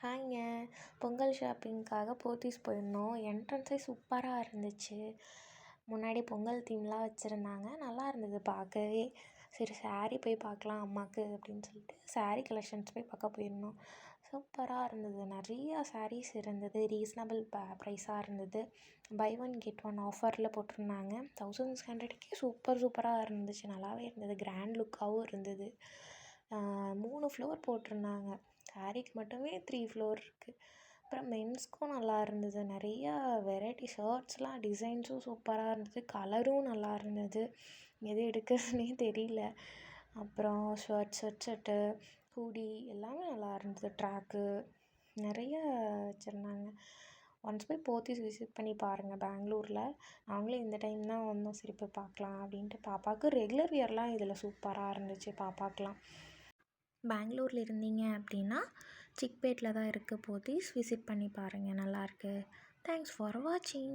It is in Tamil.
ஹாய்ங்க. பொங்கல் ஷாப்பிங்க்காக போத்தீஸ் போயிருந்தோம். என்ட்ரன்ஸே சூப்பராக இருந்துச்சு. முன்னாடி பொங்கல் தீம்லாம் வச்சுருந்தாங்க. நல்லா இருந்தது பார்க்கவே. சரி சாரீ போய் பார்க்கலாம் அம்மாவுக்கு அப்படின்னு சொல்லிட்டு சாரீ கலெக்ஷன்ஸ் போய் பார்க்க போயிருந்தோம். சூப்பராக இருந்தது. நிறையா சாரீஸ் இருந்தது. ரீசனபிள் ப்ரைஸாக இருந்தது. பை ஒன் கெட் ஒன் ஆஃபரில் போட்டிருந்தாங்க. 1600க்கே சூப்பராக இருந்துச்சு. நல்லாவே இருந்தது. கிராண்ட் லுக்காகவும் இருந்தது. 3 ஃப்ளோர் போட்டிருந்தாங்க. சாரீக்கு மட்டுமே 3 ஃப்ளோர் இருக்குது. அப்புறம் மென்ஸ்க்கும் நல்லா இருந்தது. நிறையா வெரைட்டி ஷர்ட்ஸ்லாம் டிசைன்ஸும் சூப்பராக இருந்தது. கலரும் நல்லா இருந்தது. எது எடுக்கிறதுனே தெரியல. அப்புறம் ஸ்வெட்ஷர்ட்டு, ஹூடி எல்லாமே நல்லா இருந்தது. ட்ராக்கு நிறைய வச்சுருந்தாங்க. ஒன்ஸ் போய் போத்தீஸ் விசிட் பண்ணி பாருங்கள் பெங்களூரில். நாங்களும் இந்த டைம் தான் வந்தோம். சரி போய் பார்க்கலாம் அப்படின்ட்டு. பாப்பாவுக்கு ரெகுலர் வியர்லாம் இதில் சூப்பராக இருந்துச்சு பாப்பாக்கெலாம். பெங்களூரில் இருந்தீங்க அப்படின்னா சிக்பேட்டில் தான் இருக்குது போத்தீஸ். விசிட் பண்ணி பாருங்கள். நல்லாயிருக்கு. தேங்க்ஸ் ஃபார் வாட்சிங்.